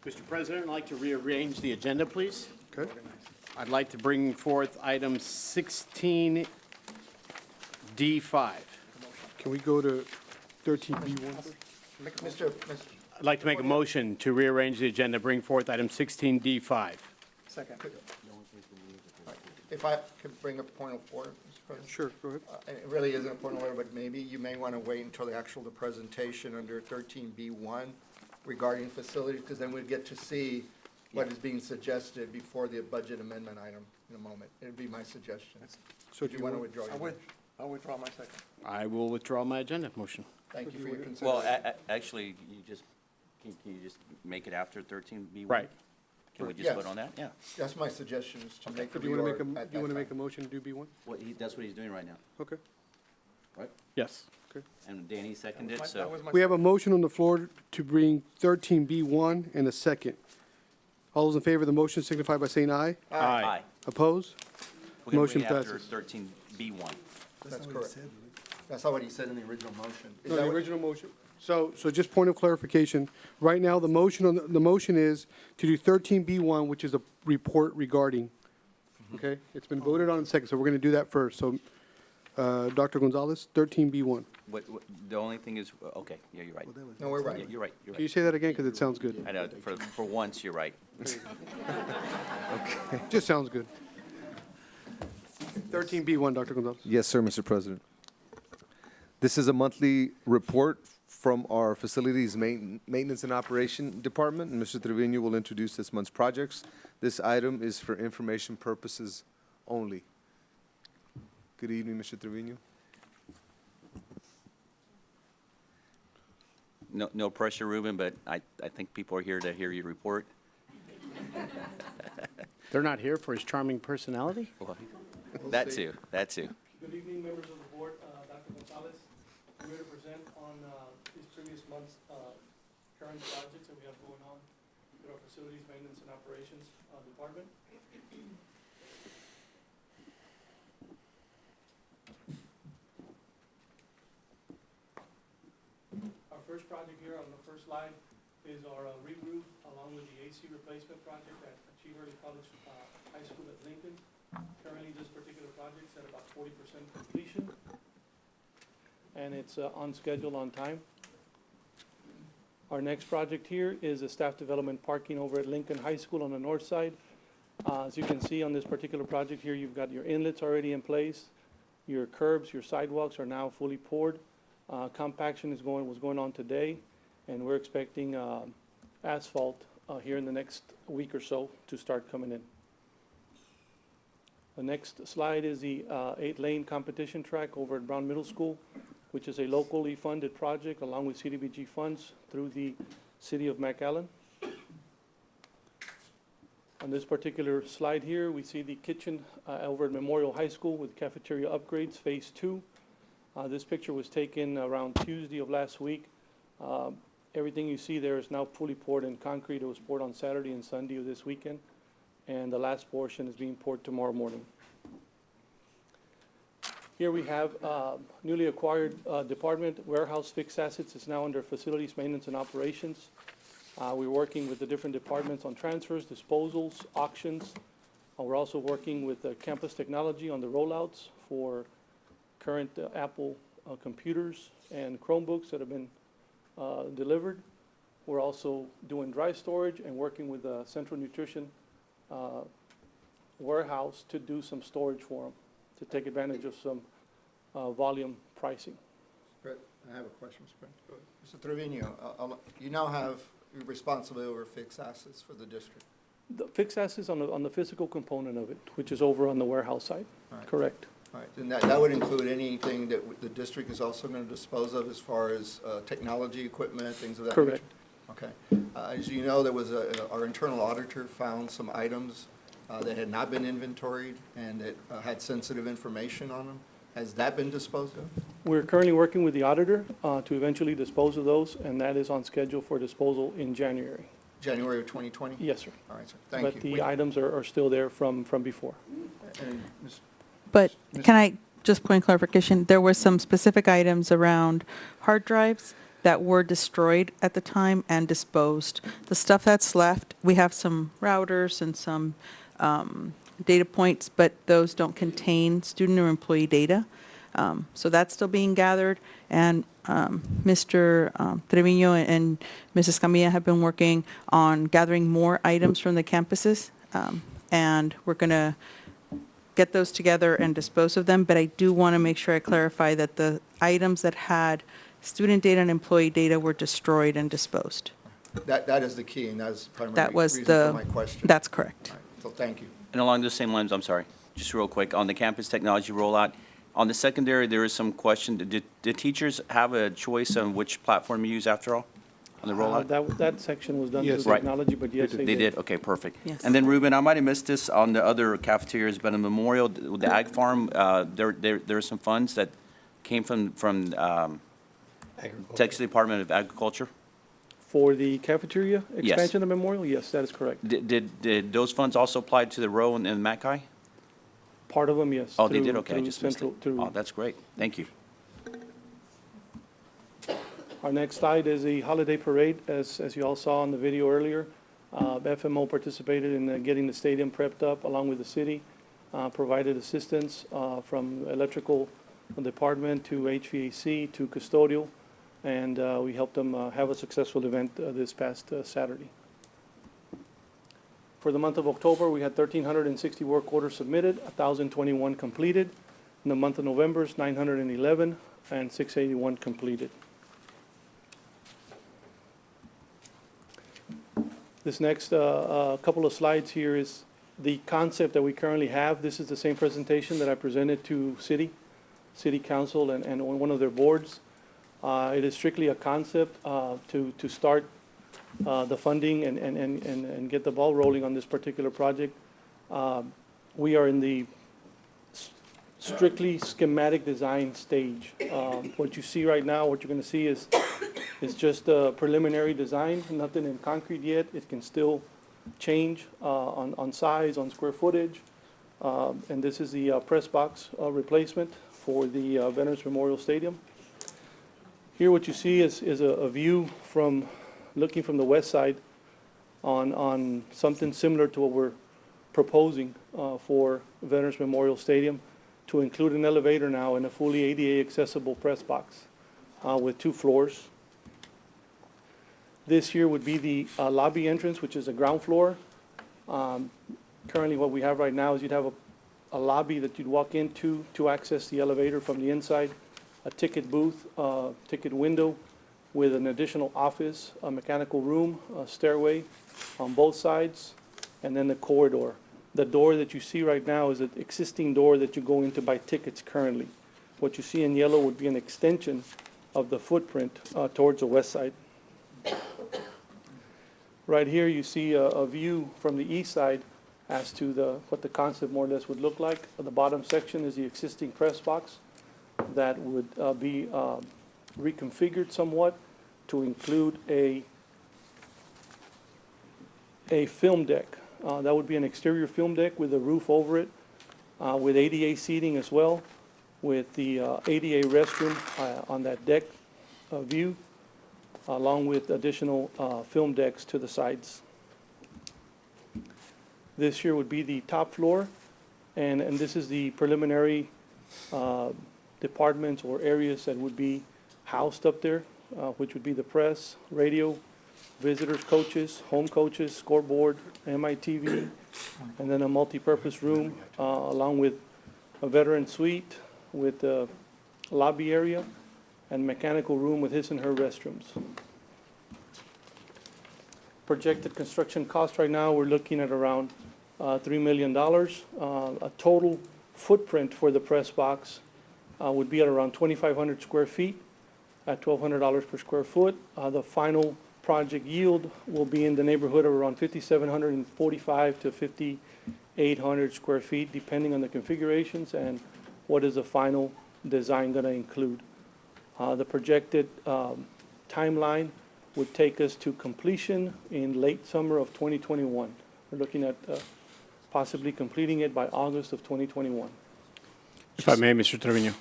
Mr. President, I'd like to rearrange the agenda, please. Okay. I'd like to bring forth item 16D5. Can we go to 13B1? I'd like to make a motion to rearrange the agenda, bring forth item 16D5. Second. If I could bring a point of order, Mr. President? Sure, go ahead. And it really isn't a point of order, but maybe you may want to wait until the presentation under 13B1 regarding facilities, because then we'd get to see what is being suggested before the budget amendment item in a moment. It'd be my suggestion. So If you want to withdraw your, I'll withdraw my second. I will withdraw my agenda motion. thank you for your Well, consideration. actually, you just, can you just make it after 13B1? Right. Can we just Yes. vote on that? Yeah. That's my suggestion, is to make So a do you want to make reorg a, at do you want to that make a time. motion to do B1? That's what he's doing right now, Okay. right? Yes. And Danny seconded, That so, was my We have a motion on the floor to bring 13B1 and a second. All those in favor of the motion signify by saying aye. aye. Opposed? We're gonna Motion bring it after passes. 13B1. That's correct. That's not what he said in the original motion. Is No, that the what- original motion. So just point of clarification. Right now, the motion the motion is to do 13B1, which is a report regarding. Okay? It's been voted on in second, so we're going to do that first. So, Dr. Gonzalez, 13B1. The only thing is, okay, yeah, you're right. No, we're Yeah, right. you're right, you're Can you right. say that again? Because it sounds good. I know, for once, you're right. Just sounds good. 13B1, Dr. Gonzalez. Yes, sir, Mr. President. This is a monthly report from our Facilities Maintenance and Operation Department, and Mr. Trevino will introduce this month's projects. This item is for information purposes only. Good evening, Mr. Trevino. No pressure, Ruben, but I think people are here to hear your report. They're not here for his charming personality? Well, That too, that too. Good evening, members of the board. Dr. Gonzalez, I'm here to present on these previous months' current projects that we have going on with our Facilities Maintenance and Operations Department. Our first project here on the first slide is our re-roof along with the AC replacement project at Chief Early College High School at Lincoln. Currently, this particular project's at about 40% completion, and it's on schedule, on time. Our next project here is a staff development parking over at Lincoln High School on the north side. As you can see on this particular project here, you've got your inlets already in place. Your curbs, your sidewalks are now fully poured. Compaction was going on today, and we're expecting asphalt here in the next week or so to start coming in. The next slide is the 8-lane competition track over at Brown Middle School, which is a locally funded project along with CDBG funds through the city of McAllen. On this particular slide here, we see the kitchen over at Memorial High School with cafeteria upgrades, phase 2. This picture was taken around Tuesday of last week. Everything you see there is now fully poured in concrete. It was poured on Saturday and Sunday of this weekend, and the last portion is being poured tomorrow morning. Here we have newly acquired department, warehouse fixed assets is now under facilities maintenance and operations. We're working with the different departments on transfers, disposals, auctions. We're also working with campus technology on the rollouts for current Apple computers and Chromebooks that have been delivered. We're also doing dry storage and working with the Central Nutrition warehouse to do some storage for them, to take advantage of some volume pricing. Brett, I have a question, Mr. Brett. Mr. Trevino, you now have responsibility over fixed assets for the district. The fixed assets on the physical component of it, which is over on the warehouse side, All right. correct? All right, and that would include anything that the district is also going to dispose of as far as technology, equipment, things of that nature? Correct. Okay. As you know, there was our internal auditor found some items that had not been inventoried and that had sensitive information on them. Has that been disposed of? We're currently working with the auditor to eventually dispose of those, and that is on schedule for disposal in January. January of 2020? Yes, sir. All right, sir. Thank But you. the items are still there from before. And Ms. But can I just point clarification? There were some specific items around hard drives that were destroyed at the time and disposed. The stuff that's left, we have some routers and some data points, but those don't contain student or employee data. So that's still being gathered, and Mr. Trevino and Mrs. Camilla have been working on gathering more items from the campuses, and we're going to get those together and dispose of them, but I do want to make sure I clarify that the items that had student data and employee data were destroyed and disposed. That is the key, and that's the primary That was reason for the, my question. that's correct. All right, so thank you. And along those same lines, I'm sorry, just real quick, on the campus technology rollout, on the secondary, there is some question, did teachers have a choice on which platform you use after all, on the rollout? That section was done Yes. through Right. technology, but yes, They did, okay, perfect. Yes. And then Ruben, I might have missed this on the other cafeterias, but in Memorial, the Ag Farm, there are some funds that came from Texas Department of Agriculture. For the cafeteria Yes. expansion of Memorial, yes, that is correct. Did those funds also apply to the row and Mackay? Part of them, yes. Oh, they through- did, okay, I through just missed it. central- through- Oh, that's great, thank you. Our next slide is the holiday parade, as you all saw in the video earlier. FMO participated in getting the stadium prepped up along with the city, provided assistance from electrical department to HVAC to custodial, and we helped them have a successful event this past Saturday. For the month of October, we had 1,360 work orders submitted, 1,021 completed. In the month of November, it's 911 and 681 completed. This next couple of slides here is the concept that we currently have. This is the same presentation that I presented to City Council and on one of their boards. It is strictly a concept to start the funding and get the ball rolling on this particular project. We are in the strictly schematic design stage. What you see right now, what you're going to see is just a preliminary design, nothing in concrete yet. It can still change on size, on square footage. And this is the press box replacement for the Veterans Memorial Stadium. Here what you see is a view from looking from the west side on something similar to what we're proposing for Veterans Memorial Stadium, to include an elevator now and a fully ADA accessible press box with 2 floors. This here would be the lobby entrance, which is a ground floor. Currently what we have right now is you'd have a lobby that you'd walk into to access the elevator from the inside, a ticket booth, ticket window with an additional office, a mechanical room, a stairway on both sides, and then the corridor. The door that you see right now is an existing door that you go in to buy tickets currently. What you see in yellow would be an extension of the footprint towards the west side. Right here you see a view from the east side as to what the concept more or less would look like. The bottom section is the existing press box that would be reconfigured somewhat to include a film deck. That would be an exterior film deck with a roof over it, with ADA seating as well, with the ADA restroom on that deck view, along with additional film decks to the sides. This here would be the top floor, and this is the preliminary departments or areas that would be housed up there, which would be the press, radio, visitors coaches, home coaches, scoreboard, MITV, and then a multi-purpose room along with a veteran suite with a lobby area and mechanical room with his and her restrooms. Projected construction cost right now, we're looking at around $3 million. A total footprint for the press box would be at around 2,500 square feet at $1,200 per square foot. The final project yield will be in the neighborhood of around 5,745 to 5,800 square feet, depending on the configurations and what is the final design going to include. The projected timeline would take us to completion in late summer of 2021. We're looking at possibly completing it by August of 2021. If I may, Mr. Trevino.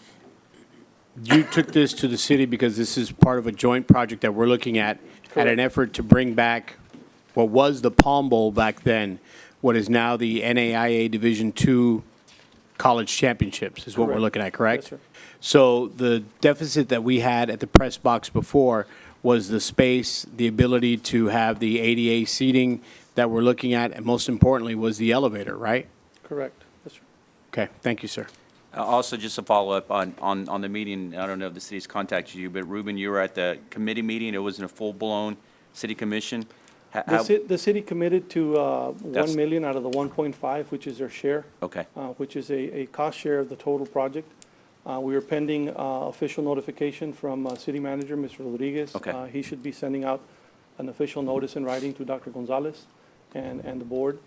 you took this to the city because this is part of a joint project that we're looking at an effort to bring back what was the Palm Bowl back then, what is now the NAIA Division II College Championships is what we're Correct. looking at, correct? Yes, sir. So the deficit that we had at the press box before was the space, the ability to have the ADA seating that we're looking at, and most importantly was the elevator, right? Correct. Yes, sir. Okay, thank you, sir. Also, just to follow up on the meeting, I don't know if the city's contacted you, but Ruben, you were at the committee meeting. It wasn't a full-blown city commission. The city committed to That's- 1 million out of the 1.5, which is their share, Okay, which is a cost share of the total project. We are pending official notification from City Manager, Mr. Rodriguez. Okay. He should be sending out an official notice in writing to Dr. Gonzalez and the board.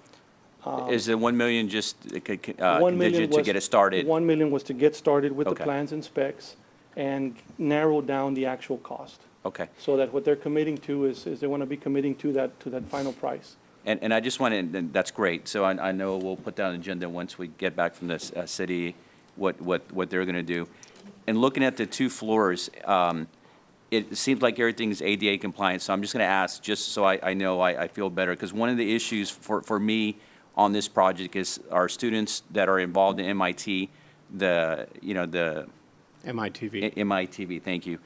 is the 1 million just 1 million contingent to was- get it started? 1 million was to get started with the Okay. plans and specs and narrow down the actual cost. Okay. So that what they're committing to is they want to be committing to that final price. And I just want to, and that's great. So I know we'll put down an agenda once we get back from this city, what they're going to do. And looking at the two floors, it seems like everything's ADA compliant. So I'm just going to ask, just so I know I feel better. Because one of the issues for me on this project is our students that are involved in MIT, the MITV. MITV, thank you.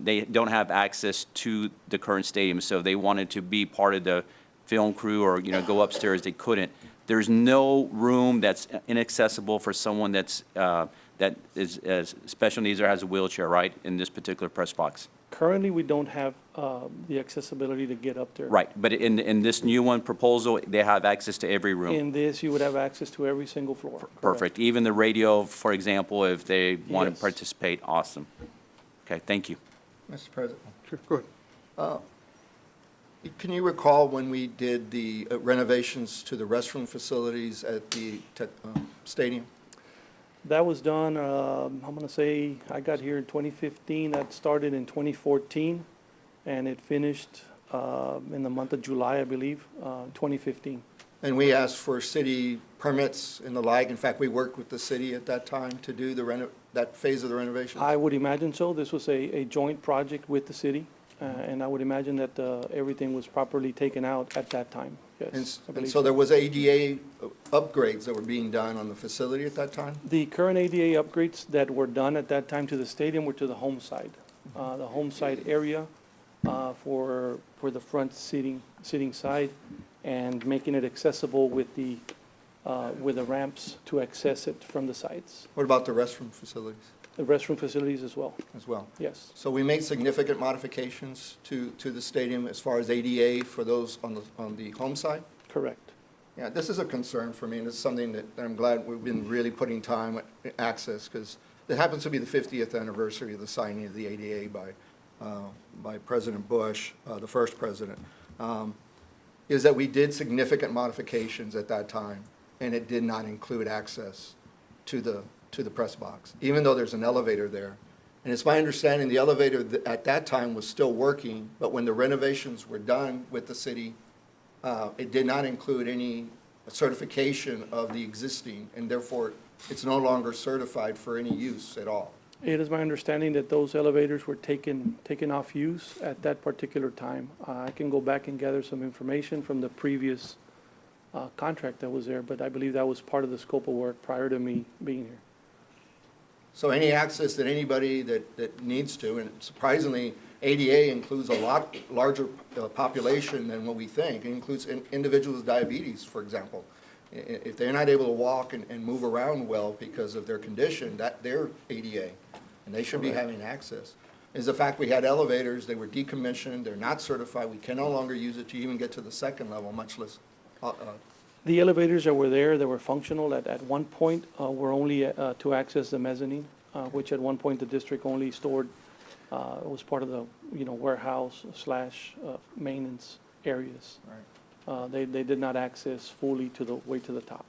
They don't have access to the current stadium, so they wanted to be part of the film crew or, go upstairs, they couldn't. There's no room that's inaccessible for someone that is special needs or has a wheelchair, right, in this particular press box? Currently, we don't have the accessibility to get up there. Right, but in this new one proposal, they have access to every room. In this, you would have access to every single floor. Correct. Perfect. Even the radio, for example, if they want to Yes. participate, awesome. Okay, thank you. Mr. President, Sure, go ahead. can you recall when we did the renovations to the restroom facilities at the stadium? That was done, I'm going to say, I got here in 2015, that started in 2014, and it finished in the month of July, I believe, 2015. And we asked for city permits and the like. In fact, we worked with the city at that time to do that phase of the renovation. I would imagine so. This was a joint project with the city, and I would imagine that everything was properly taken out at that time, And yes. I and believe so there was ADA upgrades that were being done on the facility at that time? The current ADA upgrades that were done at that time to the stadium were to the home side. The home side area for the front sitting side, and making it accessible with the ramps to access it from the sides. What about the restroom facilities The restroom facilities as well, as well? yes. So we made significant modifications to the stadium as far as ADA for those on the home side? Correct. Yeah, this is a concern for me, and it's something that I'm glad we've been really putting time at access, because it happens to be the 50th anniversary of the signing of the ADA by President Bush, the first president, is that we did significant modifications at that time, and it did not include access to the press box, even though there's an elevator there. And it's my understanding the elevator at that time was still working, but when the renovations were done with the city, it did not include any certification of the existing, and therefore, it's no longer certified for any use at all. It is my understanding that those elevators were taken off use at that particular time. I can go back and gather some information from the previous contract that was there, but I believe that was part of the scope of work prior to me being here. So any access that anybody that needs to, and surprisingly, ADA includes a lot larger population than what we think. It includes individuals with diabetes, for example. If they're not able to walk and move around well because of their condition, they're ADA, and they should be having access. Is the fact we had elevators, they were decommissioned, they're not certified, we can no longer use it to even get to the second level, much less, The elevators that were there, that were functional at one point, were only to access the mezzanine, which at one point the district only stored, was part of the, warehouse / maintenance areas. They did not access fully to the way to the top.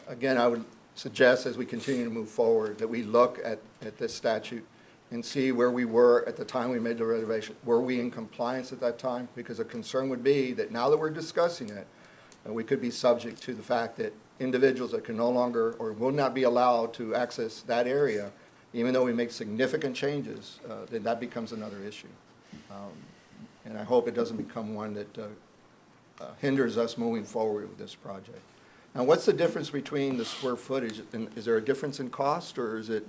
Again, I would suggest as we continue to move forward that we look at this statute and see where we were at the time we made the renovation. Were we in compliance at that time? Because a concern would be that now that we're discussing it, we could be subject to the fact that individuals that can no longer or will not be allowed to access that area even though we make significant changes, then that becomes another issue. And I hope it doesn't become one that hinders us moving forward with this project. Now, what's the difference between the square footage? And is there a difference in cost, or is it,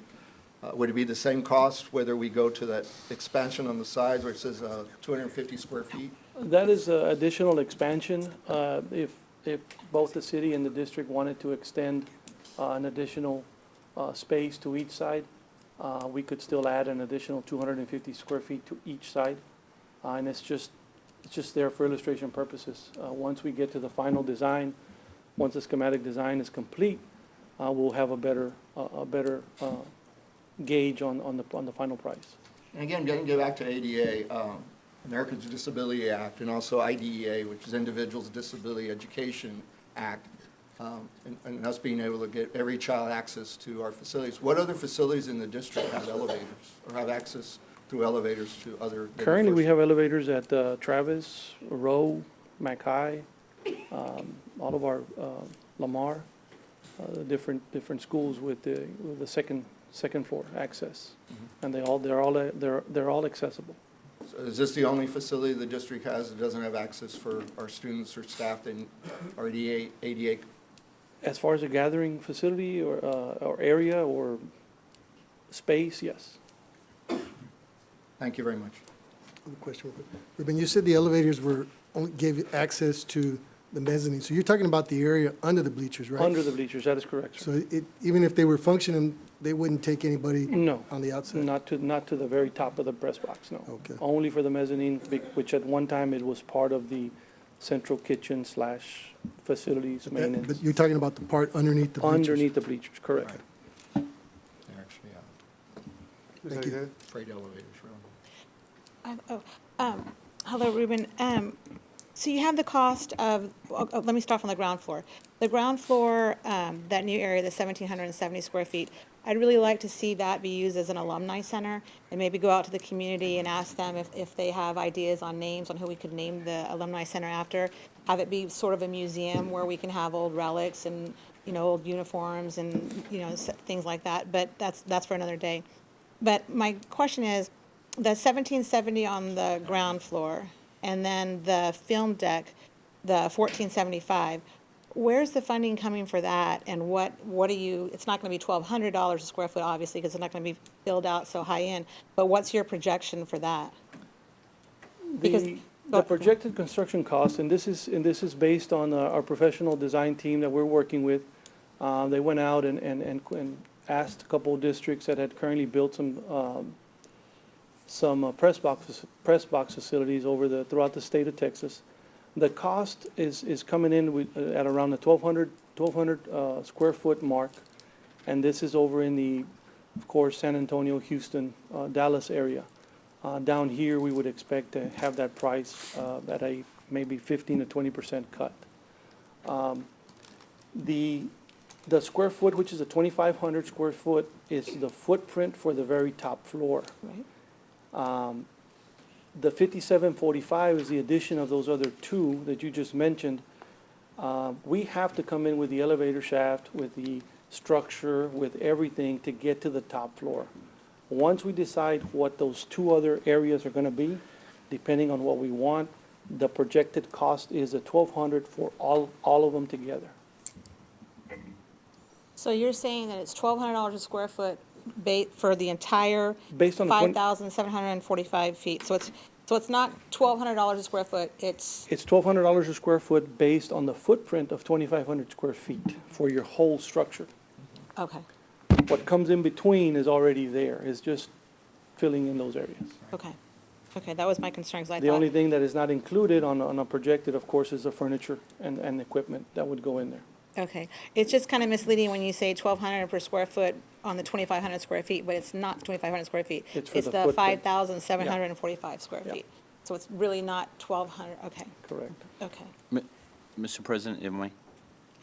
would it be the same cost whether we go to that expansion on the sides where it says 250 square feet? That is additional expansion. If both the city and the district wanted to extend an additional space to each side, we could still add an additional 250 square feet to each side. And it's just there for illustration purposes. Once we get to the final design, once the schematic design is complete, we'll have a better gauge on the final price. And again, getting back to ADA, Americans with Disability Act, and also IDEA, which is Individuals with Disability Education Act, and us being able to get every child access to our facilities. What other facilities in the district have elevators or have access through elevators to other? Currently, we have elevators at Travis, Rowe, McHigh, all of our Lamar, different schools with the second floor access, and they're all accessible. So is this the only facility the district has that doesn't have access for our students or staff in our ADA? As far as a gathering facility or area or space, yes. Thank you very much. One question. Ruben, you said the elevators only gave access to the mezzanine, so you're talking about the area under the bleachers, right? Under the bleachers, that is correct, sir. So even if they were functioning, they wouldn't take anybody No, on the outside? not to the very top of the press box, no. Okay. Only for the mezzanine, which at one time it was part of the central kitchen / facilities maintenance. But you're talking about the part underneath the bleachers? Underneath the bleachers, correct. They're actually Thank you. freight elevators, really. Hello, Ruben. So you have the cost of, let me start from the ground floor. The ground floor, that new area, the 1,770 square feet, I'd really like to see that be used as an alumni center and maybe go out to the community and ask them if they have ideas on names on who we could name the alumni center after. Have it be sort of a museum where we can have old relics and, old uniforms and, things like that. But that's for another day. But my question is, the 1,770 on the ground floor, and then the film deck, the 1,475, where's the funding coming for that? And what do you, it's not going to be $1,200 a square foot, obviously, because it's not going to be built out so high end, but what's your projection for that? Because- The projected construction cost, and this is based on our professional design team that we're working with. They went out and asked a couple of districts that had currently built some press box facilities throughout the state of Texas. The cost is coming in at around the 1,200 square foot mark, and this is over in the, of course, San Antonio, Houston, Dallas area. Down here, we would expect to have that price at a maybe 15 to 20% cut. The square foot, which is a 2,500 square foot, is the footprint for the very top floor. Right. The 5745 is the addition of those other two that you just mentioned. We have to come in with the elevator shaft, with the structure, with everything to get to the top floor. Once we decide what those two other areas are going to be, depending on what we want, the projected cost is $1,200 for all of them together. So you're saying that it's $1,200 a square foot for the entire Based on the 5,745 feet? So it's not $1,200 a square foot, it's, It's $1,200 a square foot based on the footprint of 2,500 square feet for your whole structure. okay, What comes in between is already there. It's just filling in those areas. okay. Okay, that was my concern, because I The only thought, thing that is not included on a projected, of course, is the furniture and equipment that would go in there. okay. It's just kind of misleading when you say 1,200 per square foot on the 2,500 square feet, but it's not 2,500 square feet. It's for the the footprint. 5,745 square Yeah. feet. So it's really not 1,200, okay, Correct. okay. Mr. President, if I may?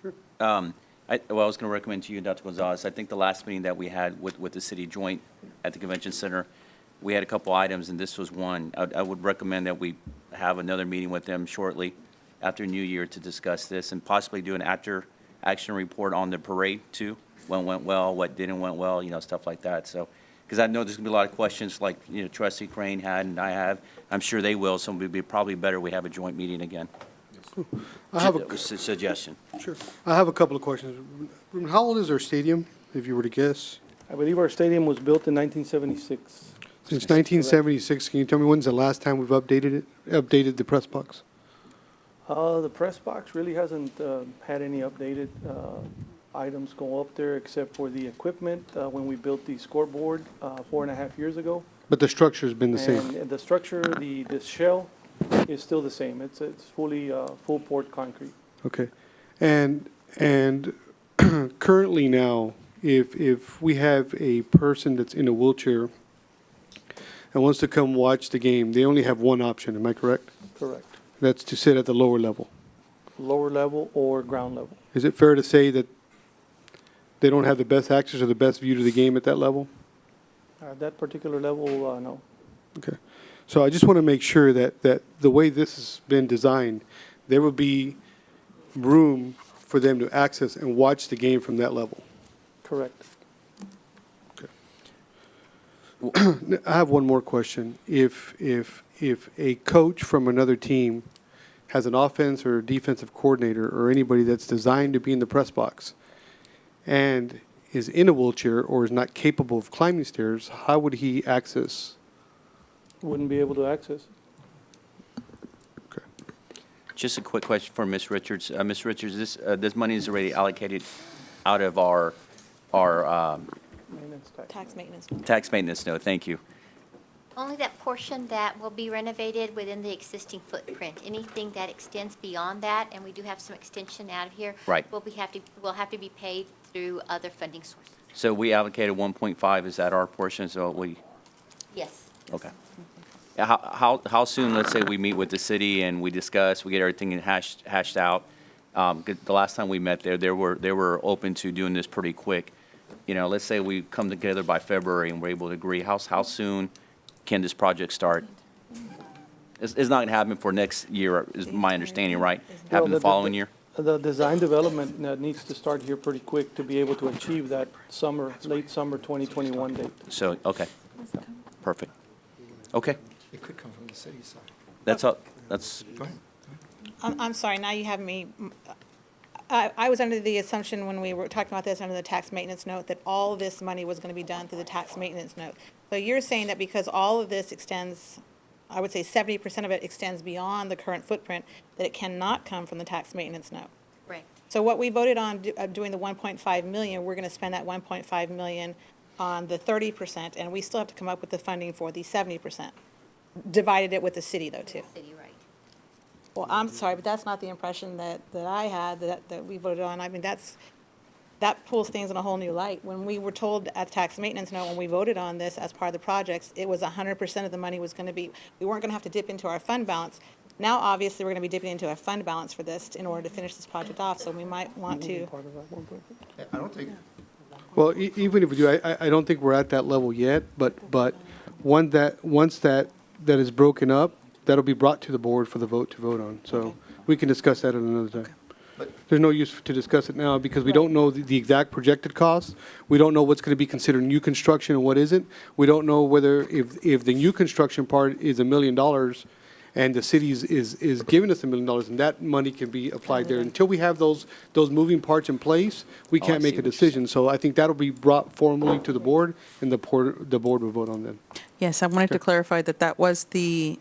Sure. I was going to recommend to you, Dr. Gonzalez, I think the last meeting that we had with the city joint at the convention center, we had a couple items, and this was one. I would recommend that we have another meeting with them shortly after New Year to discuss this and possibly do an after-action report on the parade, too. What went well, what didn't went well, stuff like that. So because I know there's going to be a lot of questions like, Trustee Crane had and I have. I'm sure they will, so it would be probably better we have a joint meeting again. I have That was a suggestion. sure. I have a couple of questions. How old is our stadium, if you were to guess? I believe our stadium was built in 1976. Since 1976, can you tell me when's the last time we've updated the press box? The press box really hasn't had any updated items go up there except for the equipment when we built the scoreboard 4.5 years ago. But the structure's been the same. And the structure, the shell is still the same. It's fully full port concrete. Okay. And currently now, if we have a person that's in a wheelchair and wants to come watch the game, they only have one option, am I correct? Correct. That's to sit at the lower level. Lower level or ground level. Is it fair to say that they don't have the best access or the best view to the game at that level? At that particular level, no. Okay. So I just want to make sure that the way this has been designed, there will be room for them to access and watch the game from that level. Correct. I have one more question. If a coach from another team has an offense or defensive coordinator or anybody that's designed to be in the press box and is in a wheelchair or is not capable of climbing stairs, how would he access? Wouldn't be able to access. Okay. Just a quick question for Ms. Richards. Ms. Richards, this money is already allocated out of our Maintenance tax. Tax maintenance. tax maintenance note. Thank you. Only that portion that will be renovated within the existing footprint. Anything that extends beyond that, and we do have some extension out of here. Right. Will have to be paid through other funding sources. So we allocated 1.5. Is that our portion? So we, Yes. okay. How soon, let's say we meet with the city and we discuss, we get everything hashed out? 'Cause the last time we met there, they were open to doing this pretty quick. Let's say we come together by February and we're able to agree, how soon can this project start? It's not going to happen for next year, is my understanding, right? Happen the following year? The design development needs to start here pretty quick to be able to achieve that late summer 2021 date. So, okay. Perfect. Okay. It could come from the city side. That's all, that's, Go ahead. I'm sorry, now you have me, I was under the assumption when we were talking about this under the tax maintenance note that all this money was going to be done through the tax maintenance note. So you're saying that because all of this extends, I would say 70% of it extends beyond the current footprint, that it cannot come from the tax maintenance note. Correct. So what we voted on doing the 1.5 million, we're going to spend that 1.5 million on the 30%, and we still have to come up with the funding for the 70%. Divided it with the city though, too. City, right. Well, I'm sorry, but that's not the impression that I had, that we voted on. I mean, that pulls things in a whole new light. When we were told at tax maintenance note, when we voted on this as part of the projects, it was 100% of the money was going to be, we weren't going to have to dip into our fund balance. Now, obviously, we're going to be dipping into a fund balance for this in order to finish this project off, so we might want to. I don't think, Well, even if we do, I don't think we're at that level yet, but once that is broken up, that'll be brought to the board for the vote to vote on. So we can discuss that at another time. There's no use to discuss it now because we don't know the exact projected cost. We don't know what's going to be considered new construction and what isn't. We don't know whether if the new construction part is $1 million and the city is giving us $1 million and that money can be applied there. Until we have those moving parts in place, we Oh, I can't see make a what you're decision. So I think that'll be brought formally to the board and the board will vote on that. Yes, I wanted to clarify that was the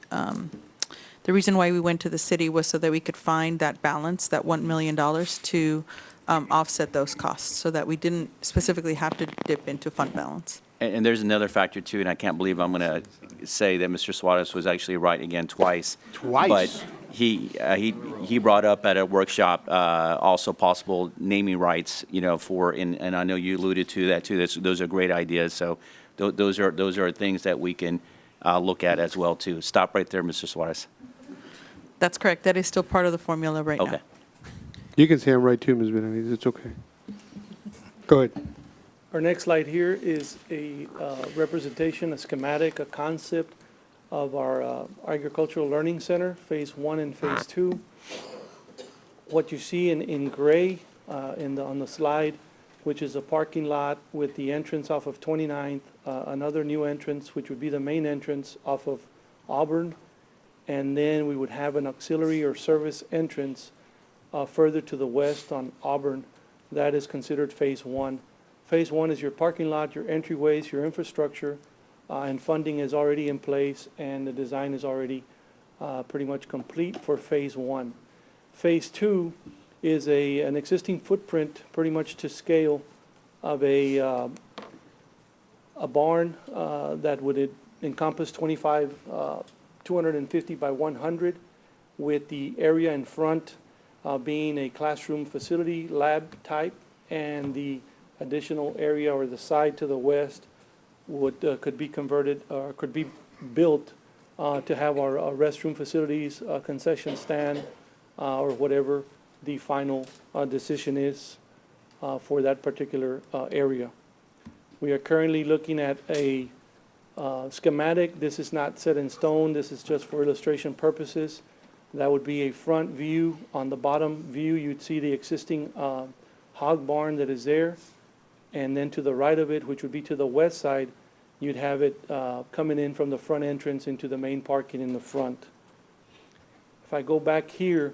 reason why we went to the city was so that we could find that balance, that $1 million to offset those costs, so that we didn't specifically have to dip into fund balance. and there's another factor too, and I can't believe I'm going to say that Mr. Suarez was actually right again twice. Twice? But he brought up at a workshop also possible naming rights, and I know you alluded to that too. Those are great ideas. So those are things that we can look at as well too. Stop right there, Mr. Suarez. That's correct. That is still part of the formula right now. Okay. You can say I'm right too, Ms. Benavides. It's okay. Go ahead. Our next slide here is a representation, a schematic, a concept of our Agricultural Learning Center, Phase 1 and Phase 2. What you see in gray on the slide which is a parking lot with the entrance off of 29th, another new entrance, which would be the main entrance off of Auburn, and then we would have an auxiliary or service entrance further to the west on Auburn. That is considered Phase 1. Phase 1 is your parking lot, your entryways, your infrastructure, and funding is already in place, and the design is already pretty much complete for Phase 1. Phase 2 is an existing footprint, pretty much to scale, of a barn that would encompass 250 by 100, with the area in front being a classroom facility, lab type, and the additional area or the side to the west could be converted or could be built to have our restroom facilities, concession stand, or whatever the final decision is for that particular area. We are currently looking at a schematic. This is not set in stone. This is just for illustration purposes. That would be a front view. On the bottom view, you'd see the existing hog barn that is there. And then to the right of it, which would be to the west side, you'd have it coming in from the front entrance into the main parking in the front. If I go back here,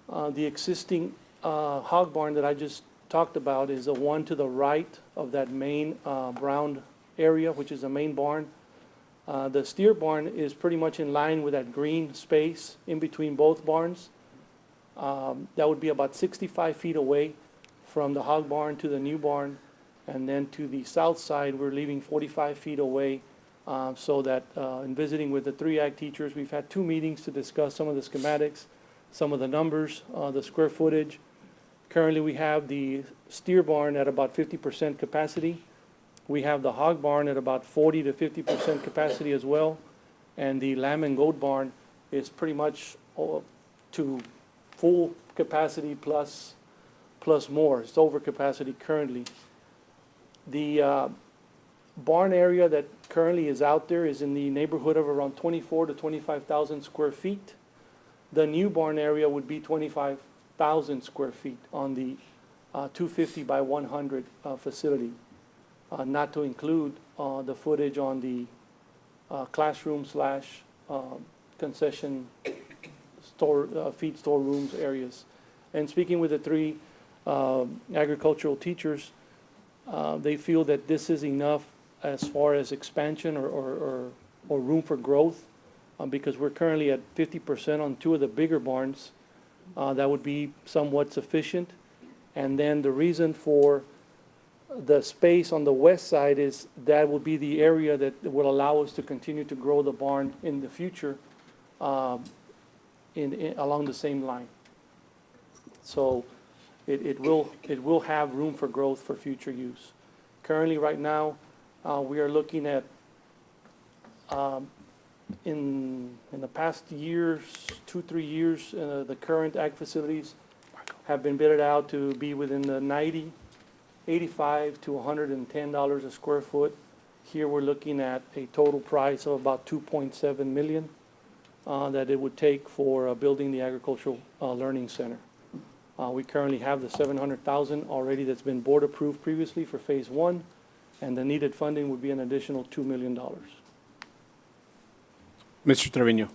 the existing hog barn that I just talked about is the one to the right of that main brown area, which is the main barn. The steer barn is pretty much in line with that green space in between both barns. That would be about 65 feet away from the hog barn to the new barn. And then to the south side, we're leaving 45 feet away, so that in visiting with the 3 ag teachers, we've had 2 meetings to discuss some of the schematics, some of the numbers, the square footage. Currently, we have the steer barn at about 50% capacity. We have the hog barn at about 40 to 50% capacity as well. And the lamb and goat barn is pretty much to full capacity plus more. It's over capacity currently. The barn area that currently is out there is in the neighborhood of around 24 to 25,000 square feet. The new barn area would be 25,000 square feet on the 250 by 100 facility, not to include the footage on the classroom slash concession store, feed store rooms areas. And speaking with the 3 agricultural teachers, they feel that this is enough as far as expansion or room for growth, because we're currently at 50% on 2 of the bigger barns. That would be somewhat sufficient. And then the reason for the space on the west side is that will be the area that will allow us to continue to grow the barn in the future along the same line. So it will have room for growth for future use. Currently, right now, we are looking at in the past years, 2-3 years, the current ag facilities have been bidded out to be within the $85 to $110 a square foot. Here we're looking at a total price of about $2.7 million that it would take for building the agricultural learning center. We currently have the $700,000 already that's been board approved previously for Phase 1, and the needed funding would be an additional $2 million. Mr. Trevino,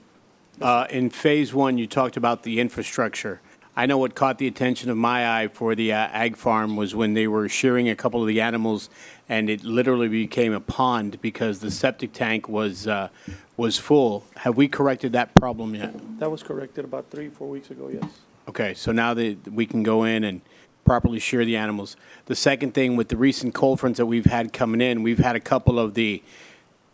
in Phase 1, you talked about the infrastructure. I know what caught the attention of my eye for the ag farm was when they were shearing a couple of the animals, and it literally became a pond because the septic tank was full. Have we corrected that problem yet? That was corrected about 3-4 weeks ago, yes. Okay, so now that we can go in and properly shear the animals. The second thing, with the recent cold fronts that we've had coming in, we've had a couple of the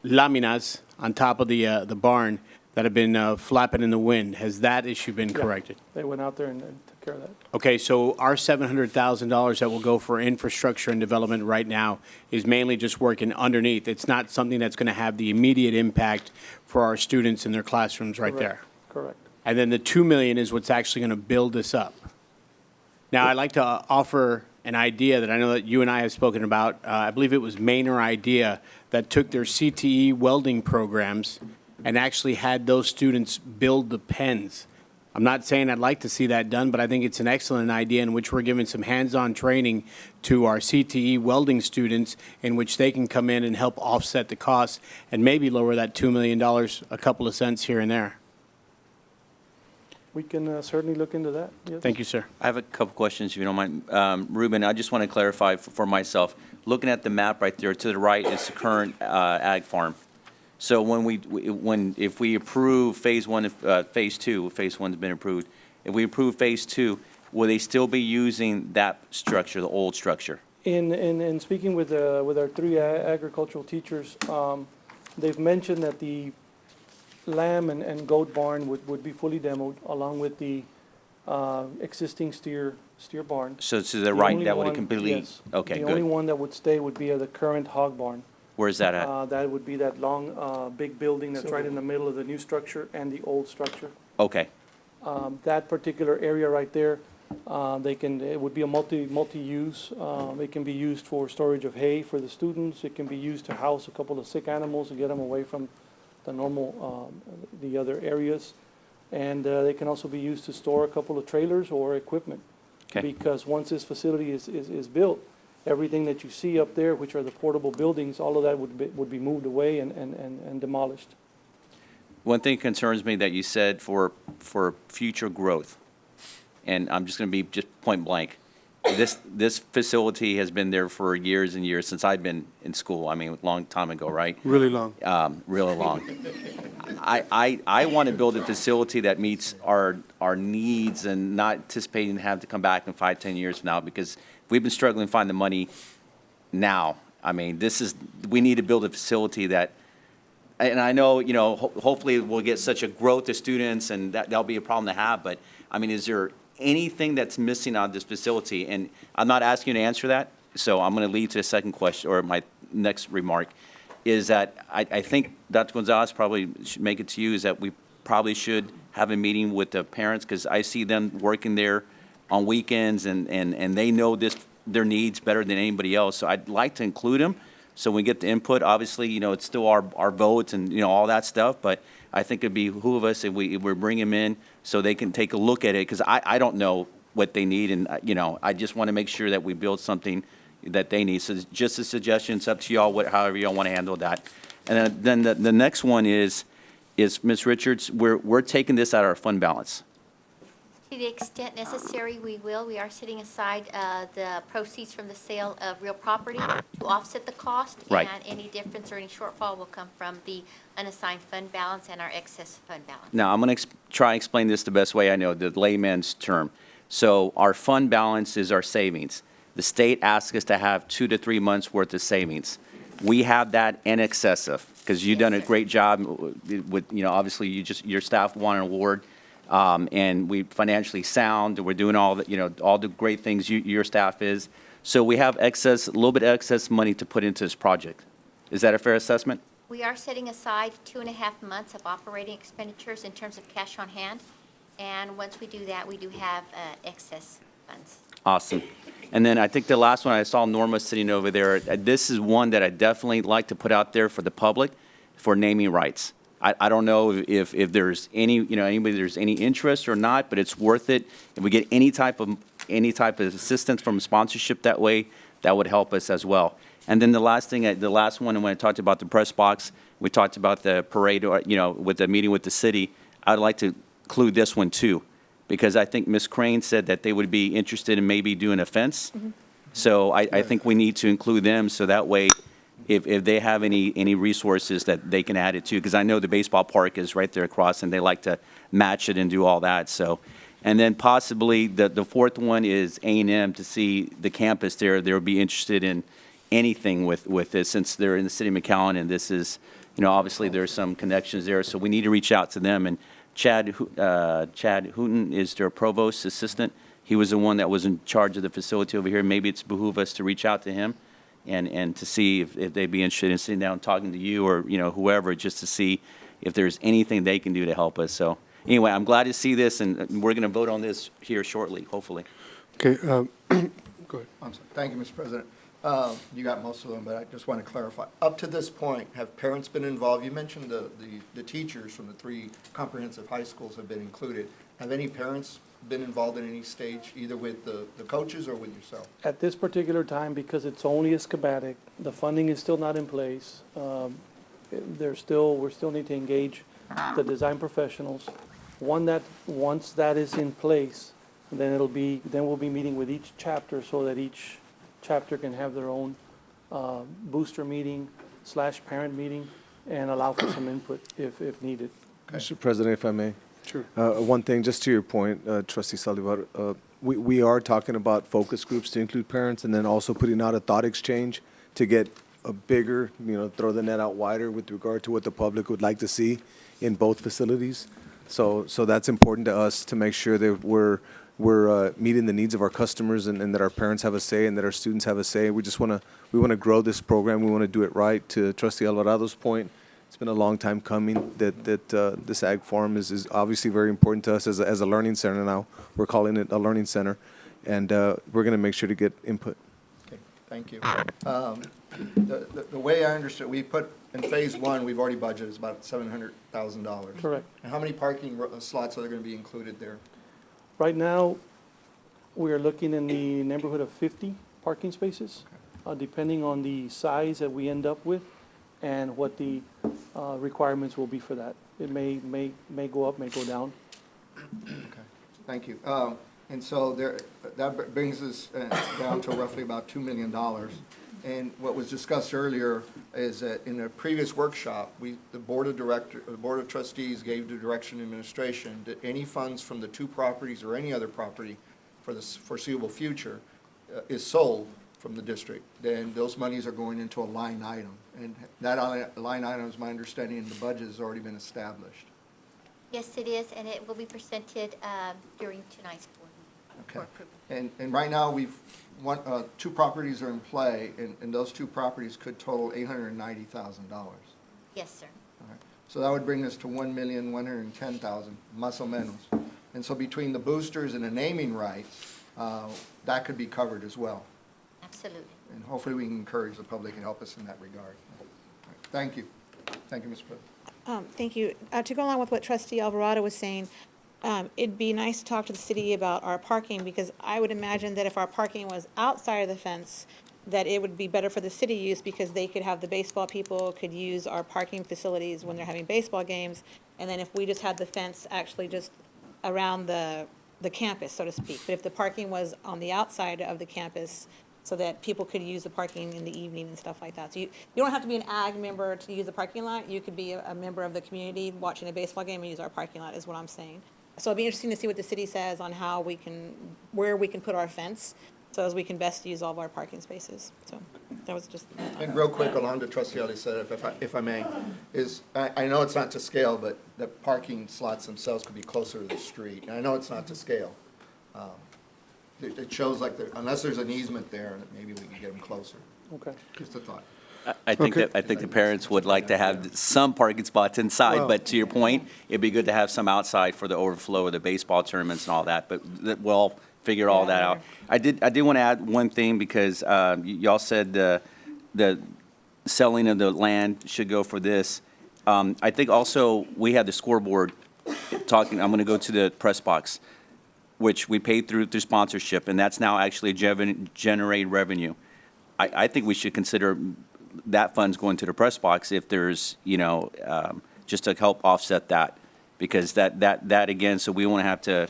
laminas on top of the barn that have been flapping in the wind. Has that issue been corrected? They went out there and took care of that. Okay, so our $700,000 that will go for infrastructure and development right now is mainly just working underneath. It's not something that's going to have the immediate impact for our students in their classrooms right there. Correct. And then the $2 million is what's actually going to build this up. Now, I'd like to offer an idea that I know that you and I have spoken about. I believe it was Manor Idea that took their CTE welding programs and actually had those students build the pens I'm not saying I'd like to see that done, but I think it's an excellent idea in which we're giving some hands-on training to our CTE welding students in which they can come in and help offset the cost and maybe lower that $2 million a couple of cents here and there. We can certainly look into that, yes. Thank you, sir. I have a couple questions, if you don't mind. Ruben, I just want to clarify for myself. Looking at the map right there, to the right is the current ag farm. So if we approve phase one, phase two, phase one's been approved, if we approve phase two, will they still be using that structure, the old structure? In speaking with our three agricultural teachers, they've mentioned that the lamb and goat barn would be fully demoed along with the existing steer barn. So to the right, only that would one- completely, yes. okay, The only good. one that would stay would be the current hog barn. Where's that at? That would be that long, big building that's right in the middle of the new structure and the old structure. Okay, That particular area right there, it would be a multi-use. It can be used for storage of hay for the students. It can be used to house a couple of sick animals and get them away from the normal, the other areas. And they can also be used to store a couple of trailers or equipment. okay. Because once this facility is built, everything that you see up there, which are the portable buildings, all of that would be moved away and demolished. One thing concerns me that you said for future growth, and I'm just going to be just point blank. This facility has been there for years and years, since I've been in school. I mean, a long time ago, right? Really long. Really long. I want to build a facility that meets our needs and not anticipating having to come back in 5, 10 years from now, because we've been struggling to find the money now. I mean, we need to build a facility that, and I know, hopefully we'll get such a growth of students and that'll be a problem to have, but I mean, is there anything that's missing out of this facility? And I'm not asking you to answer that, so I'm going to lead to the second question, or my next remark, is that I think Dr. Gonzalez probably should make it to you, is that we probably should have a meeting with the parents, because I see them working there on weekends, and they know their needs better than anybody else. So I'd like to include them, so we get the input. Obviously, it's still our votes and, all that stuff, but I think it'd behoove us if we bring them in so they can take a look at it, because I don't know what they need, and, I just want to make sure that we build something that they need. So just a suggestion, it's up to y'all, however y'all want to handle that. And then the next one is Ms. Richards, we're taking this out of our fund balance. To the extent necessary, we will. We are setting aside the proceeds from the sale of real property to offset the cost. Right. And any difference or any shortfall will come from the unassigned fund balance and our excess fund balance. Now, I'm going to try and explain this the best way I know, the layman's term. So our fund balance is our savings. The state asks us to have 2 to 3 months' worth of savings. We have that in excess of, because you've done a great job with, obviously your staff won an award, and we financially sound, we're doing all the great things your staff is. So we have a little bit of excess money to put into this project. Is that a fair assessment? We are setting aside 2.5 months of operating expenditures in terms of cash on hand. And once we do that, we do have excess funds. Awesome. And then I think the last one, I saw Norma sitting over there. This is one that I definitely like to put out there for the public for naming rights. I don't know if there's anybody there's any interest or not, but it's worth it. If we get any type of assistance from sponsorship that way, that would help us as well. And then the last one, when I talked about the press box, we talked about the parade, with the meeting with the city. I'd like to include this one too, because I think Ms. Crane said that they would be interested in maybe doing a fence. So I think we need to include them, so that way, if they have any resources that they can add it to, because I know the baseball park is right there across, and they like to match it and do all that, so. And then possibly, the fourth one is A&M, to see the campus there. They'll be interested in anything with this, since they're in the city of McAllen, and this is, obviously there's some connections there, so we need to reach out to them. And Chad Hooten is their provost assistant. He was the one that was in charge of the facility over here. Maybe it's behoove us to reach out to him and to see if they'd be interested in sitting down and talking to you, or, whoever, just to see if there's anything they can do to help us. So anyway, I'm glad to see this, and we're going to vote on this here shortly, hopefully. Okay, go ahead. I'm sorry. Thank you, Mr. President. You got most of them, but I just want to clarify. Up to this point, have parents been involved? You mentioned the teachers from the 3 comprehensive high schools have been included. Have any parents been involved in any stage, either with the coaches or with yourself? At this particular time, because it's only a schematic, the funding is still not in place. We still need to engage the design professionals. Once that is in place, then we'll be meeting with each chapter so that each chapter can have their own booster meeting / parent meeting and allow for some input if needed. Mr. President, if I may. Sure. One thing, just to your point, trustee Salivar, we are talking about focus groups to include parents and then also putting out a thought exchange to get a bigger, throw the net out wider with regard to what the public would like to see in both facilities. So that's important to us to make sure that we're meeting the needs of our customers and that our parents have a say and that our students have a say. We want to grow this program. We want to do it right. To Trustee Alvarado's point, it's been a long time coming that this Ag Forum is obviously very important to us as a learning center now. We're calling it a learning center, and we're going to make sure to get input. Okay, thank you. The way I understood, we put, in phase 1, we've already budgeted, it's about $700,000. Correct. And how many parking slots are there going to be included there? Right now, we are looking in the neighborhood of 50 parking spaces, depending on the size that we end up with and what the requirements will be for that. It may go up, may go down. Okay, thank you. And so that brings us down to roughly about $2 million. And what was discussed earlier is that in a previous workshop, the Board of Trustees gave the direction to administration that any funds from the 2 properties or any other property for the foreseeable future is sold from the district, then those monies are going into a line item. And that line item, is my understanding, in the budget has already been established. Yes, it is, and it will be presented during tonight's board meeting for Okay. approval. And right now, 2 properties are in play, and those 2 properties could total $890,000. Yes, sir. All right. So that would bring us to $1,110,000, más o menos. And so between the boosters and the naming rights, that could be covered as well. Absolutely. And hopefully we can encourage the public and help us in that regard. All right. Thank you. Thank you, Mr. President. Thank you. To go along with what Trustee Alvarado was saying, it'd be nice to talk to the city about our parking, because I would imagine that if our parking was outside of the fence, that it would be better for the city use, because they could have the baseball people could use our parking facilities when they're having baseball games. And then if we just had the fence actually just around the campus, so to speak. But if the parking was on the outside of the campus, so that people could use the parking in the evening and stuff like that. So you don't have to be an ag member to use the parking lot. You could be a member of the community watching a baseball game and use our parking lot, is what I'm saying. So it'd be interesting to see what the city says on where we can put our fence, so as we can best use all of our parking spaces. So that was just. And real quick, along to Trustee Ali said, if I may, I know it's not to scale, but the parking slots themselves could be closer to the street. And I know it's not to scale. It shows like, unless there's an easement there, maybe we can get them closer. Okay. Just a thought. I think the parents would like to have some parking spots inside, but to your point, it'd be good to have some outside for the overflow of the baseball tournaments and all that, but we'll figure all that out. I did want to add one thing, because y'all said the selling of the land should go for this. I think also we had the scoreboard talking, I'm going to go to the press box, which we paid through sponsorship, and that's now actually generate revenue. I think we should consider that fund's going to the press box if there's, just to help offset that, because that again, so we won't have to,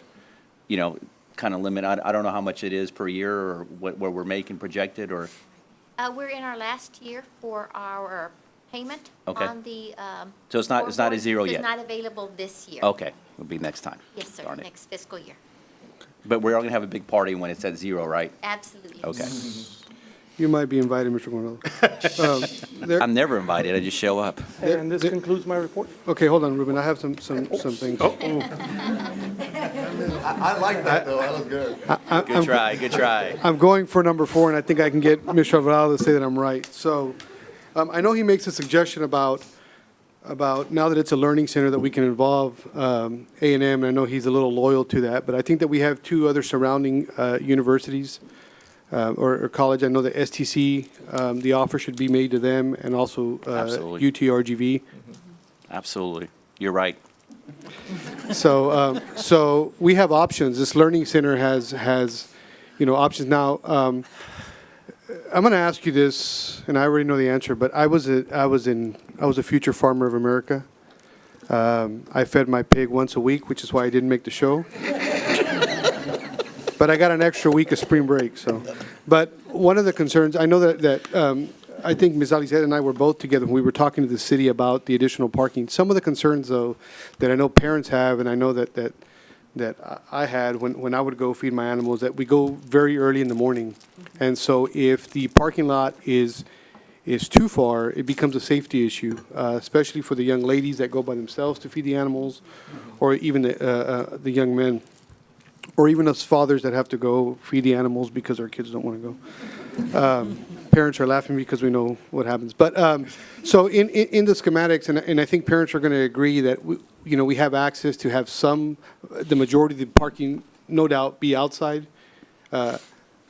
kind of limit. I don't know how much it is per year or what we're making projected, or. We're in our last year for our payment Okay. on the. So it's not a zero yet? It's not available this year. Okay, it'll be next time. Yes, sir, Darn it. next fiscal year. But we're all gonna have a big party when it's at zero, right? Absolutely. Okay. You might be invited, Mr. Guanalo. I'm never invited, I just show up. And this concludes my report. Okay, hold on, Ruben, I have some things. I like that, though. That was good. Good try. I'm going for number 4, and I think I can get Mr. Alvarado to say that I'm right. So, I know he makes a suggestion about now that it's a learning center, that we can involve A&M, and I know he's a little loyal to that, but I think that we have 2 other surrounding universities or college. I know the STC, the offer should be made to them, and also Absolutely. UTRGV. Absolutely. You're right. So we have options. This learning center has options now. I'm going to ask you this, and I already know the answer, but I was a future farmer of America. I fed my pig once a week, which is why I didn't make the show. But I got an extra week of spring break. So, but one of the concerns, I know that I think Ms. Alizet and I were both together when we were talking to the city about the additional parking. Some of the concerns, though, that I know parents have, and I know that I had when I would go feed my animals, that we go very early in the morning. And so if the parking lot is too far, it becomes a safety issue, especially for the young ladies that go by themselves to feed the animals, or even the young men, or even us fathers that have to go feed the animals because our kids don't want to go. Parents are laughing because we know what happens. But so in the schematics, and I think parents are going to agree that we have access to have the majority of the parking, no doubt, be outside,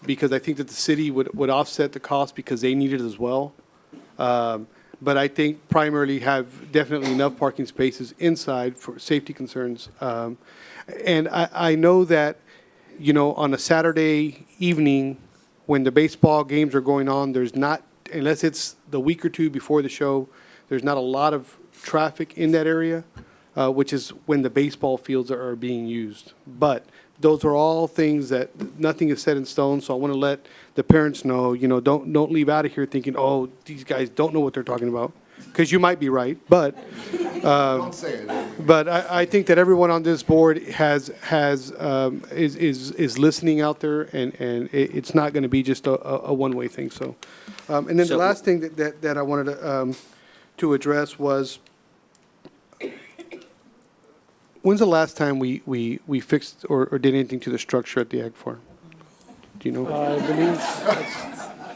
because I think that the city would offset the cost because they need it as well. But I think primarily have definitely enough parking spaces inside for safety concerns. And I know that, on a Saturday evening when the baseball games are going on, there's not, unless it's the week or two before the show, there's not a lot of traffic in that area, which is when the baseball fields are being used. But those are all things that nothing is set in stone. So I want to let the parents know, don't leave out of here thinking, oh, these guys don't know what they're talking about. Because you might be right, but Don't say it. but I think that everyone on this board is listening out there, and it's not going to be just a one-way thing. So, and then the So- last thing that I wanted to address was, when's the last time we fixed or did anything to the structure at the Ag Farm? Do you know? I believe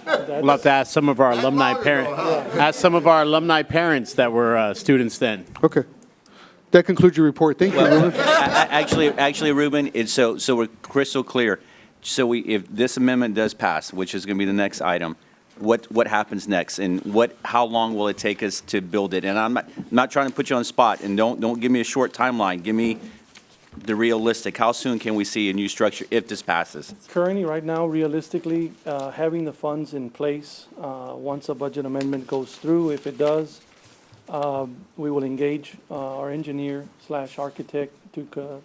We'll have to ask some of our alumni parents, ask some of our alumni parents that were students then. Okay, that concludes your report. Thank you. Ruben. Actually, Ruben, it's so we're crystal clear. So if this amendment does pass, which is going to be the next item, what happens next, and how long will it take us to build it? And I'm not trying to put you on the spot, and don't give me a short timeline. Give me the realistic. How soon can we see a new structure if this passes? currently, right now, realistically, having the funds in place, once a budget amendment goes through, if it does, we will engage our engineer/architect to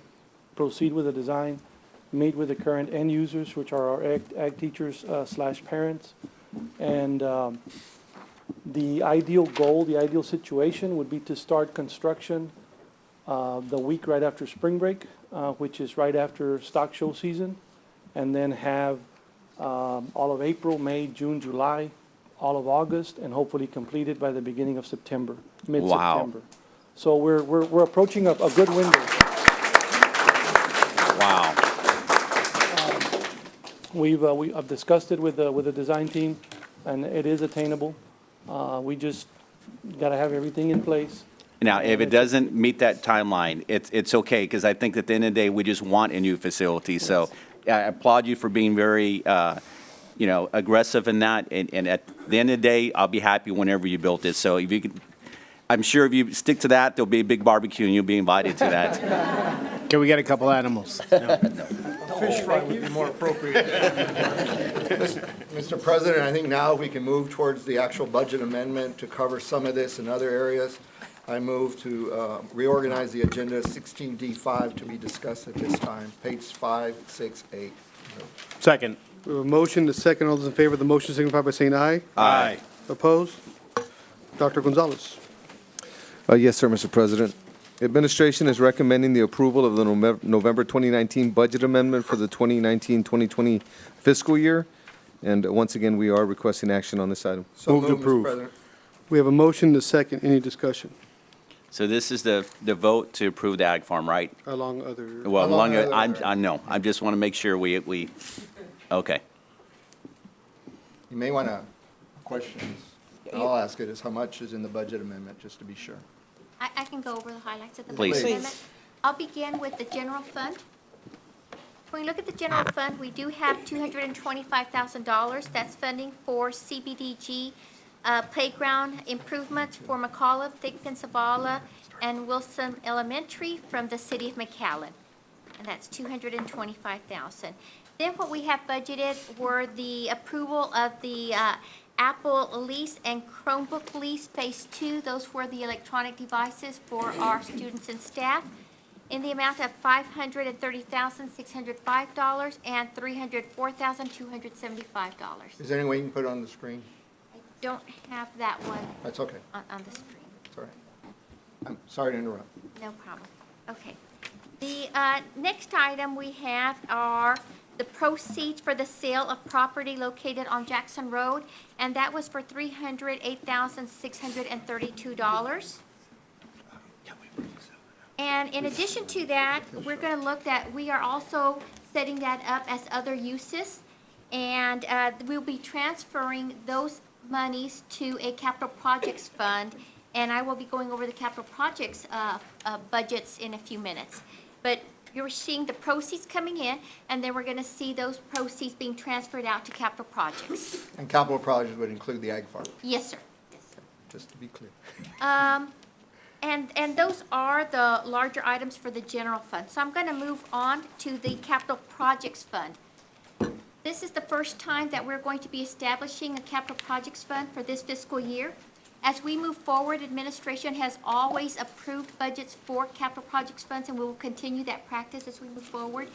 proceed with the design, meet with the current end users, which are our ag teachers / parents. And the ideal goal, the ideal situation would be to start construction the week right after spring break, which is right after stock show season, and then have all of April, May, June, July, all of August, and hopefully completed by the beginning of September, mid-September. So we're approaching a good window. Wow. I've discussed it with the design team, and it is attainable. We just got to have everything in place. Now, if it doesn't meet that timeline, it's okay, because I think at the end of the day, we just want a new facility. So I applaud you for being very, aggressive in that. And at the end of the day, I'll be happy whenever you build this. So if you could, I'm sure if you stick to that, there'll be a big barbecue and you'll be invited to that. Can we get a couple animals? No. Fish fry would be more appropriate. Mr. President, I think now we can move towards the actual budget amendment to cover some of this in other areas. I move to reorganize the agenda 16D5 to be discussed at this time, page 5, 6, 8. Second. We have a motion, the second. All those in favor of the motion signify by saying aye. Aye. Opposed? Dr. Gonzalez. Yes, sir, Mr. President. Administration is recommending the approval of the November 2019 budget amendment for the 2019-2020 fiscal year. And once again, we are requesting action on this item. So Move to moved, Mr. approve. President. We have a motion, the second. Any discussion? So this is the vote to approve the ag farm, right? Along other, Well, Along along, other- I know, I just want to make sure we, okay. You may want to question, I'll ask it, is how much is in the budget amendment, just to be sure. I can go over the highlights of the Please. budget amendment. I'll begin with the general fund. When we look at the general fund, we do have $225,000. That's funding for CBDG playground improvements for McAllen, Thigpen, Zavala, and Wilson Elementary from the city of McAllen. And that's $225,000. Then what we have budgeted were the approval of the Apple lease and Chromebook lease Phase 2. Those were the electronic devices for our students and staff in the amount of $530,605 and $304,275. Is there any way you can put it on the screen? I don't have that one That's okay. on the screen. It's all right. I'm sorry to interrupt. No problem. Okay. The next item we have are the proceeds for the sale of property located on Jackson Road, and that was for $308,632. And in addition to that, we're going to look at, we are also setting that up as other uses, and we'll be transferring those monies to a capital projects fund, and I will be going over the capital projects budgets in a few minutes. But you're seeing the proceeds coming in, and then we're going to see those proceeds being transferred out to capital projects. And capital projects would include the ag farm, Yes, sir. Yes, sir. just to be clear. And those are the larger items for the general fund. So I'm going to move on to the capital projects fund. This is the first time that we're going to be establishing a capital projects fund for this fiscal year. As we move forward, administration has always approved budgets for capital projects funds, and we will continue that practice as we move forward.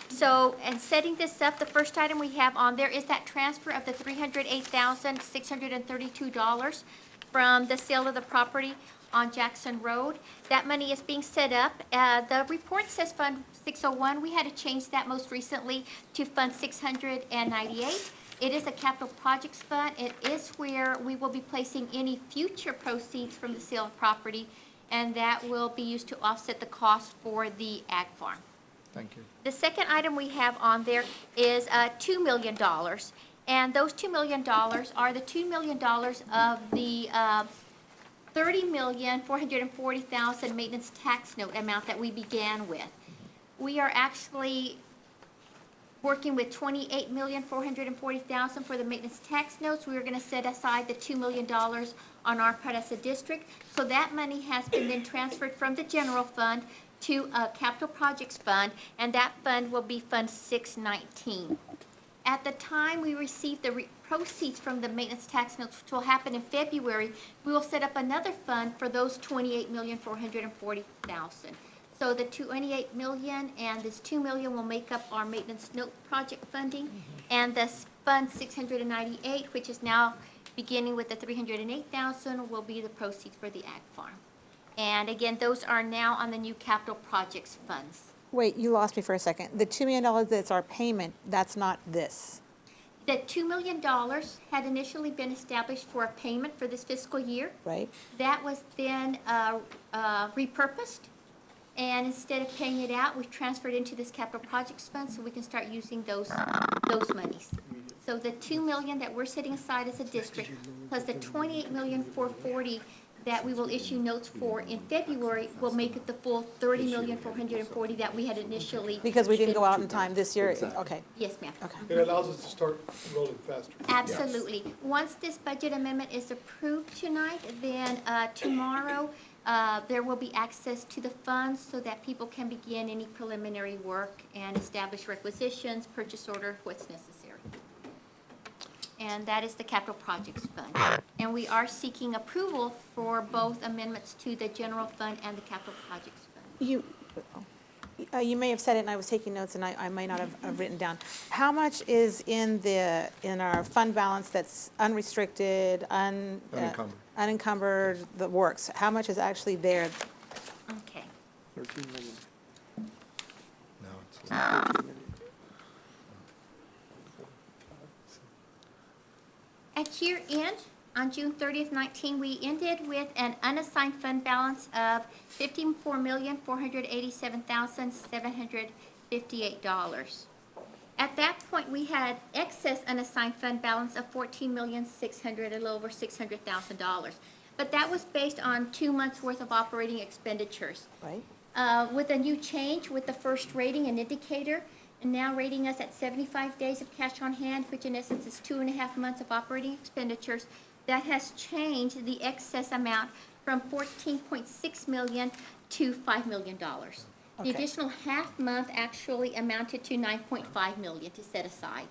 So, and setting this up, the first item we have on there is that transfer of the $308,632 from the sale of the property on Jackson Road. That money is being set up. The report says Fund 601. We had to change that most recently to Fund 698. It is a capital projects fund. It is where we will be placing any future proceeds from the sale of property, and that will be used to offset the cost for the ag farm. Thank you. The second item we have on there is $2 million. And those $2 million are the $2 million of the $30,440,000 maintenance tax note amount that we began with. We are actually working with $28,440,000 for the maintenance tax notes. We are going to set aside the $2 million on our part as a district. So that money has been then transferred from the general fund to a capital projects fund, and that fund will be Fund 619. At the time we receive the proceeds from the maintenance tax notes, which will happen in February, we will set up another fund for those $28,440,000. So the $28 million and this $2 million will make up our maintenance note project funding, and this Fund 698, which is now beginning with the $308,000, will be the proceeds for the ag farm. And again, those are now on the new capital projects funds. Wait, you lost me for a second. The $2 million that's our payment, that's not this. The $2 million had initially been established for a payment for this fiscal year. Right? That was then repurposed, and instead of paying it out, we've transferred into this capital projects fund so we can start using those monies. So the $2 million that we're setting aside as a district, plus the $28,440,000 that we will issue notes for in February, will make it the full $30,440,000 that we had initially. Because we didn't go out in time this year? Okay, Yes, ma'am. okay. It allows us to start rolling faster. Absolutely. Once this budget amendment is approved tonight, then tomorrow, there will be access to the funds so that people can begin any preliminary work and establish requisitions, purchase order, what's necessary. And that is the capital projects fund. And we are seeking approval for both amendments to the general fund and the capital projects fund. You may have said it, and I was taking notes, and I might not have written down. How much is in our fund balance that's unrestricted, unencumbered, the works? How much is actually there? Okay. 13 million. No, it's At year end, on June 30th, 19, we ended with an unassigned fund balance of $54,487,758. At that point, we had excess unassigned fund balance of $14,600,000, a little over $600,000. But that was based on 2 months' worth of operating expenditures. Right? With a new change with the first rating and indicator, now rating us at 75 days of cash on hand, which in essence is 2.5 months of operating expenditures. That has changed the excess amount from 14.6 million to $5 million. The Okay. additional half month actually amounted to 9.5 million to set aside.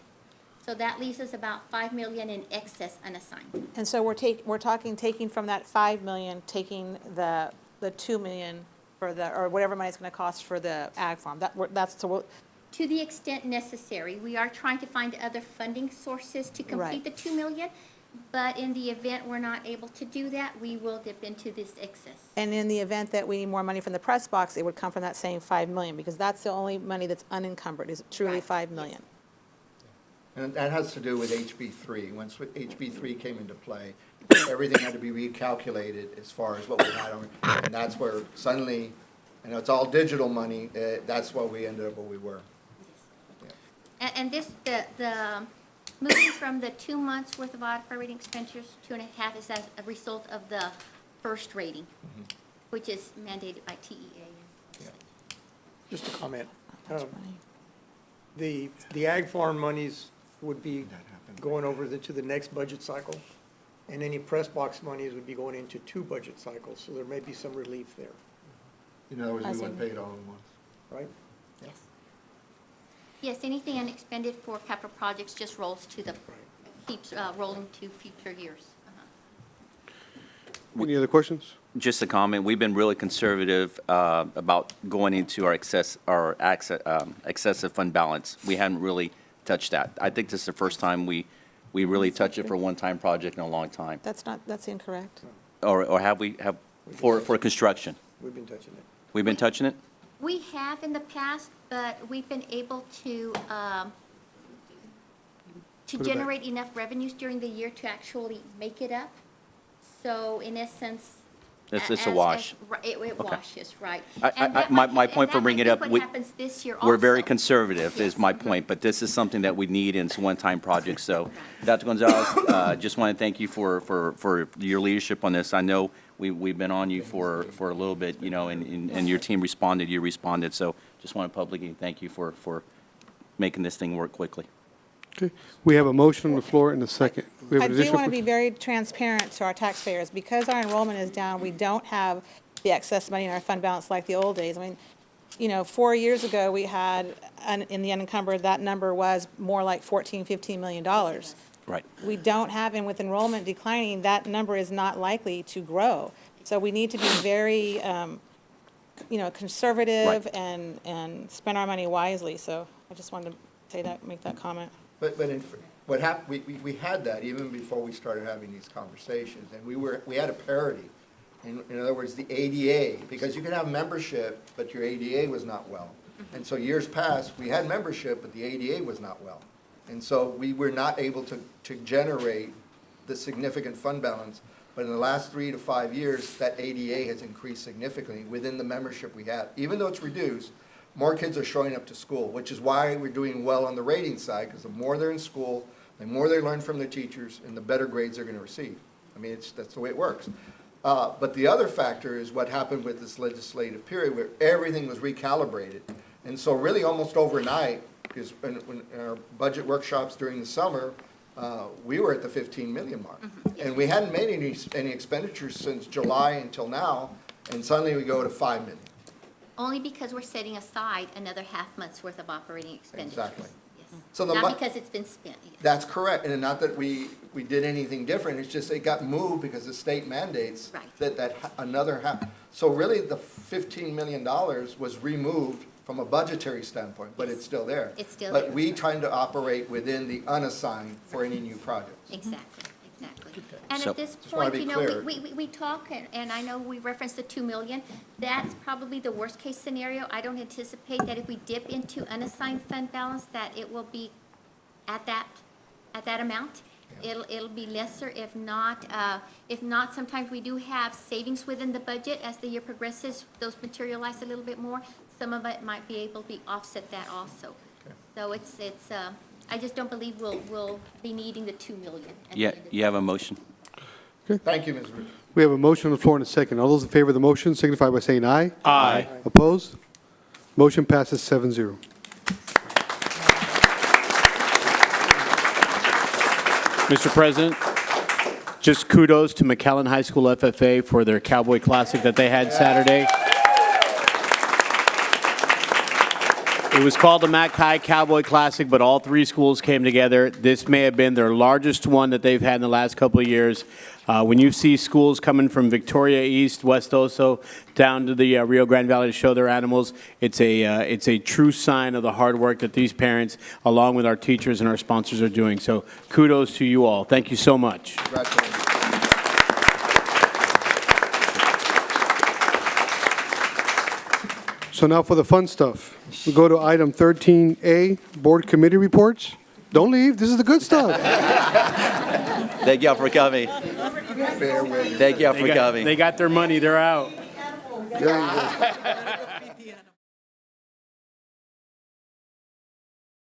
So that leaves us about 5 million in excess unassigned. And so we're talking, taking from that 5 million, taking the 2 million for the, or whatever money it's gonna cost for the ag farm. That's, so To the extent necessary, we are trying to find other funding sources to complete Right. the 2 million. But in the event we're not able to do that, we will dip into this excess. and in the event that we need more money from the press box, it would come from that same 5 million, because that's the only money that's unencumbered, is truly Right. 5 million. And that has to do with HB3. Once HB3 came into play, everything had to be recalculated as far as what we had on, and that's where suddenly, and it's all digital money, that's why we ended up where we were. And this, the moving from the 2 months worth of operating expenditures to 2.5 is as a result of the first rating, which is mandated by TEA. Just a comment. The ag farm monies would be going over to the next budget cycle, and any press box monies would be going into 2 budget cycles, so there may be some relief there, In other words, I we see. wouldn't pay it all at once. right? Yes. Yes, anything unexpended for capital projects just rolls to the, keeps rolling to future years. Any other questions? Just a comment, we've been really conservative about going into our excessive fund balance. We hadn't really touched that. I think this is the first time we really touched it for a one-time project in a long time. That's incorrect. Or have we, for construction? We've been touching it. We've been touching it? We have in the past, but we've been able to generate enough revenues during the year to actually make it up. So in essence. It's a wash. It Okay. washes, right. I- And that my might- point and for that bringing might it be up, what happens this year We're very also. conservative, is my point, but this is something that we need, and it's a one-time project. So, Dr. Gonzalez, just want to thank you for your leadership on this. I know we've been on you for a little bit, you know, and your team responded, you responded. So just want to publicly thank you for making this thing work quickly. Okay, we have a motion on the floor and a second. We have I an do additional want to que- be very transparent to our taxpayers. Because our enrollment is down, we don't have the excess money in our fund balance like the old days. I mean, you know, 4 years ago, we had, in the unencumbered, that number was more like $14-15 million. Right. We don't have, and with enrollment declining, that number is not likely to grow. So we need to be very, you know, conservative and spend our money wisely. So I just wanted to say that, make that comment. But what happened, we had that even before we started having these conversations, and we had a parity. In other words, the ADA, because you can have membership, but your ADA was not well. And so years past, we had membership, but the ADA was not well. And so we were not able to generate the significant fund balance. But in the last 3 to 5 years, that ADA has increased significantly within the membership we have. Even though it's reduced, more kids are showing up to school, which is why we're doing well on the rating side, because the more they're in school, the more they learn from their teachers, and the better grades they're going to receive. I mean, that's the way it works. But the other factor is what happened with this legislative period, where everything was recalibrated. And so really almost overnight, because in our budget workshops during the summer, we were at the 15 million mark. And we hadn't made any expenditures since July until now, and suddenly we go to 5 million. Only because we're setting aside another half month's worth of operating expenditures. Exactly. Yes. So the Not because it's been spent, yes. That's correct, and not that we did anything different, it's just it got moved because the state mandates Right. that another half. So really, the $15 million was removed from a budgetary standpoint, but it's still there. It's still But there. we trying to operate within the unassigned for any new projects. Exactly, exactly. And So- at this Just wanna point, be you know, clear. we talk, and I know we referenced the 2 million. That's probably the worst-case scenario. I don't anticipate that if we dip into unassigned fund balance, that it will be at that amount. It'll be lesser, if not, sometimes we do have savings within the budget. As the year progresses, those materialize a little bit more. Some of it might be able to be offset that also. So it's, I just don't believe we'll be needing the 2 million. at the Yeah, end of the you have a motion? Thank you, Ms. Ruth. We have a motion on the floor and a second. All those in favor of the motion signify by saying aye. Aye. Opposed? Motion passes 7-0. Mr. President, just kudos to McAllen High School FFA for their Cowboy Classic that they had Saturday. It was called the Mac High Cowboy Classic, but all three schools came together. This may have been their largest one that they've had in the last couple of years. When you see schools coming from Victoria East, West Oso, down to the Rio Grande Valley to show their animals, it's a true sign of the hard work that these parents, along with our teachers and our sponsors, are doing. So kudos to you all. Thank you so much. Congratulations. So now for the fun stuff. We go to item 13A, Board Committee Reports. Don't leave, this is the good stuff. Thank y'all for coming. Bear with. Thank y'all for coming. They got their money, they're out. There you go.